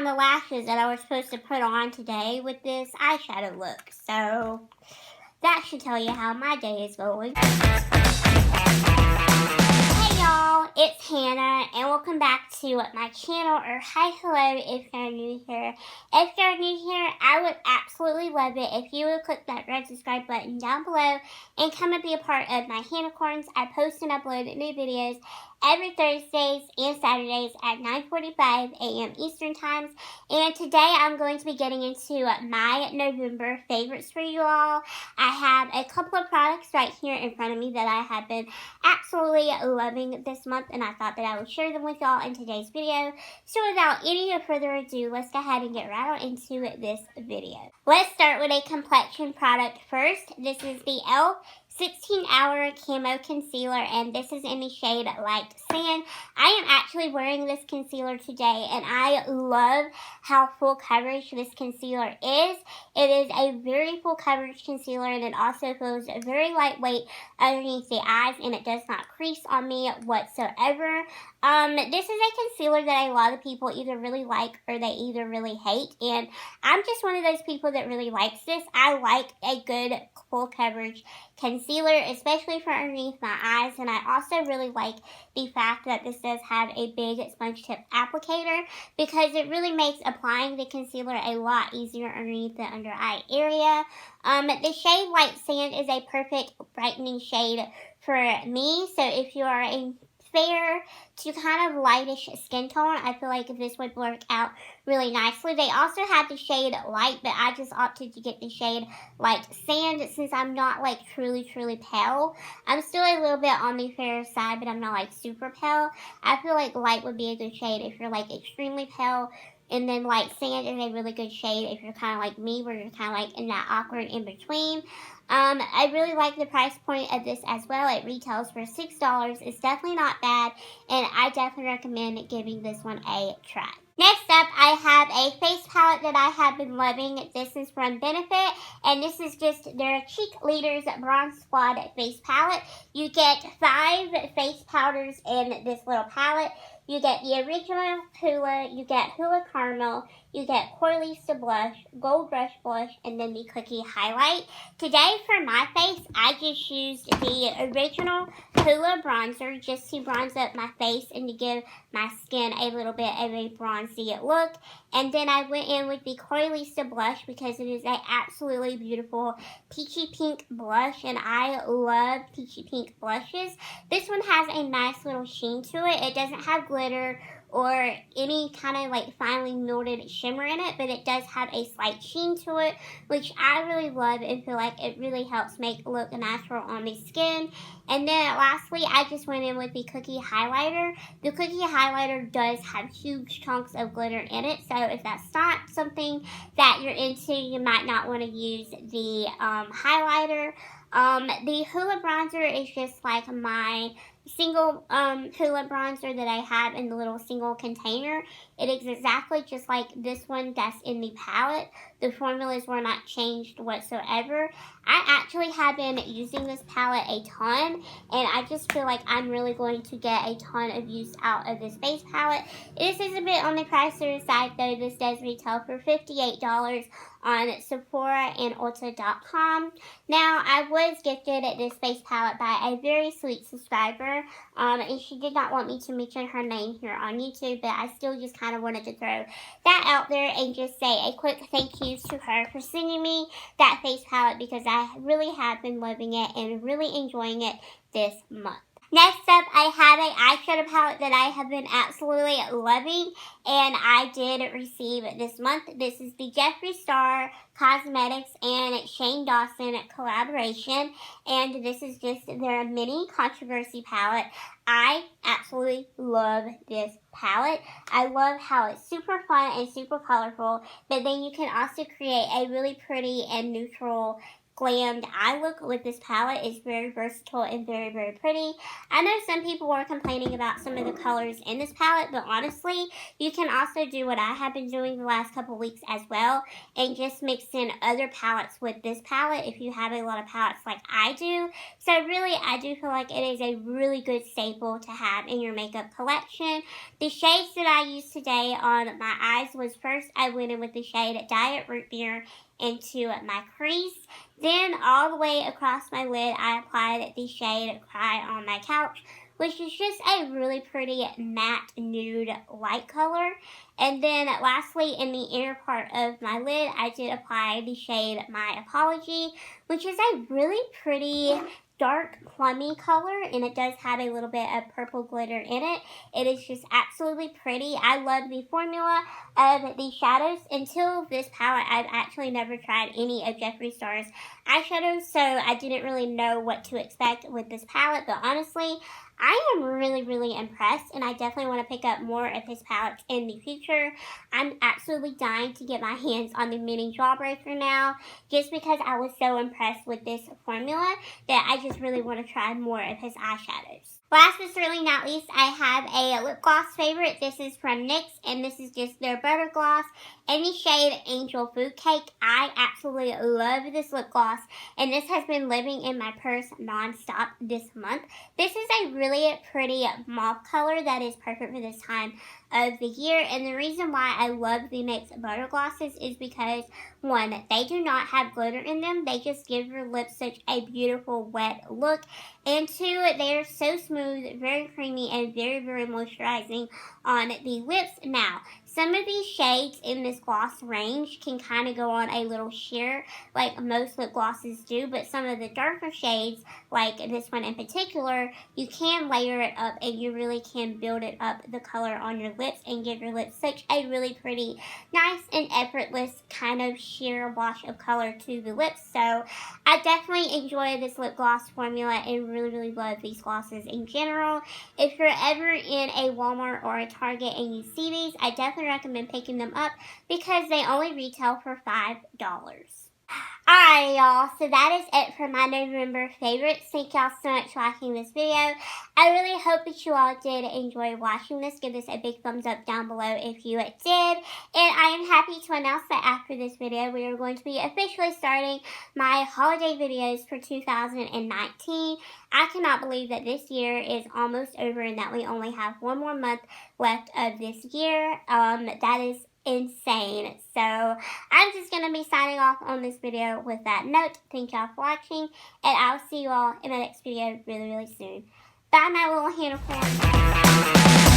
on the lashes that I was supposed to put on today with this eyeshadow look. So that should tell you how my day is going. Hey y'all, it's Hannah and welcome back to my channel, or hi, hello if you're new here. If you're new here, I would absolutely love it if you would click that red subscribe button down below and come and be a part of my Hannacorns. I post and upload new videos every Thursdays and Saturdays at 9:45 a.m. Eastern Times. And today I'm going to be getting into my November favorites for you all. I have a couple of products right here in front of me that I have been absolutely loving this month, and I thought that I would share them with y'all in today's video. So without any further ado, let's go ahead and get right on into this video. Let's start with a complexion product first. This is the e.l.f. 16-Hour Camo Concealer, and this is in the shade Light Sand. I am actually wearing this concealer today, and I love how full coverage this concealer is. It is a very full coverage concealer, and it also feels very lightweight underneath the eyes, and it does not crease on me whatsoever. This is a concealer that a lot of people either really like or they either really hate, and I'm just one of those people that really likes this. I like a good full coverage concealer, especially for underneath my eyes, and I also really like the fact that this does have a big sponge tip applicator because it really makes applying the concealer a lot easier underneath the under eye area. The shade Light Sand is a perfect brightening shade for me, so if you are a fair to kind of lightish skin tone, I feel like this would work out really nicely. They also have the shade Light, but I just opted to get the shade Light Sand since I'm not like truly pale. I'm still a little bit on the fair side, but I'm not like super pale. I feel like Light would be a good shade if you're like extremely pale. And then Light Sand is a really good shade if you're kind of like me, where you're kind of like in that awkward in between. I really like the price point of this as well. It retails for $6. It's definitely not bad, and I definitely recommend giving this one a try. Next up, I have a face palette that I have been loving. This is from Benefit, and this is just their Cheek Leaders Bronze Squad face palette. You get 5 face powders in this little palette. You get the original Hoola, you get Hoola Caramel, you get Coralista Blush, Gold Brush Blush, and then the Cookie Highlight. Today for my face, I just used the original Hoola bronzer just to bronze up my face and to give my skin a little bit of a bronzy look. And then I went in with the Coralista Blush because it is an absolutely beautiful peachy pink blush, and I love peachy pink blushes. This one has a nice little sheen to it. It doesn't have glitter or any kind of like finely molded shimmer in it, but it does have a slight sheen to it, which I really love and feel like it really helps make it look natural on the skin. And then lastly, I just went in with the Cookie Highlighter. The Cookie Highlighter does have huge chunks of glitter in it, so if that's not something that you're into, you might not want to use the highlighter. The Hoola bronzer is just like my single Hoola bronzer that I have in the little single container. It is exactly just like this one that's in the palette. The formulas were not changed whatsoever. I actually have been using this palette a ton, and I just feel like I'm really going to get a ton of use out of this face palette. This is a bit on the pricier side though. This does retail for $58 on Sephora and Ulta.com. Now, I was gifted this face palette by a very sweet subscriber, and she did not want me to mention her name here on YouTube, but I still just kind of wanted to throw that out there and just say a quick thank you to her for sending me that face palette because I really have been loving it and really enjoying it this month. Next up, I have an eyeshadow palette that I have been absolutely loving, and I did receive this month. This is the Jeffree Star Cosmetics and Shane Dawson collaboration, and this is just their mini controversy palette. I absolutely love this palette. I love how it's super fun and super colorful, but then you can also create a really pretty and neutral glammed eye look with this palette. It's very versatile and very, very pretty. I know some people were complaining about some of the colors in this palette, but honestly, you can also do what I have been doing the last couple weeks as well, and just mix in other palettes with this palette if you have a lot of palettes like I do. So really, I do feel like it is a really good staple to have in your makeup collection. The shades that I used today on my eyes was, first I went in with the shade Diet Root Beer into my crease. Then all the way across my lid, I applied the shade Cry on My Couch, which is just a really pretty matte nude light color. And then lastly, in the inner part of my lid, I did apply the shade My Apology, which is a really pretty dark plummy color, and it does have a little bit of purple glitter in it. It is just absolutely pretty. I love the formula of the shadows. Until this palette, I've actually never tried any of Jeffree Star's eyeshadows, so I didn't really know what to expect with this palette, but honestly, I am really, really impressed, and I definitely want to pick up more of his palettes in the future. I'm absolutely dying to get my hands on the mini Jawbreaker now, just because I was so impressed with this formula that I just really want to try more of his eyeshadows. Last but certainly not least, I have a lip gloss favorite. This is from NYX, and this is just their Butter Gloss in the shade Angel Food Cake. I absolutely love this lip gloss, and this has been living in my purse nonstop this month. This is a really pretty mauve color that is perfect for this time of the year, and the reason why I love the NYX Butter Glosses is because, one, they do not have glitter in them. They just give your lips such a beautiful wet look, and two, they are so smooth, very creamy, and very, very moisturizing on the lips. Now, some of these shades in this gloss range can kind of go on a little sheer like most lip glosses do, but some of the darker shades, like this one in particular, you can layer it up and you really can build it up the color on your lips and give your lips such a really pretty, nice and effortless kind of sheer wash of color to the lips. So I definitely enjoy this lip gloss formula and really, really love these glosses in general. If you're ever in a Walmart or a Target and you see these, I definitely recommend picking them up because they only retail for $5. Alright, y'all, so that is it for my November favorites. Thank y'all so much for watching this video. I really hope that you all did enjoy watching this. Give this a big thumbs up down below if you did. And I am happy to announce that after this video, we are going to be officially starting my holiday videos for 2019. I cannot believe that this year is almost over and that we only have one more month left of this year. That is insane. So I'm just going to be signing off on this video with that note. Thank y'all for watching, and I'll see you all in my next video really, really soon. Bye, my little unicorn.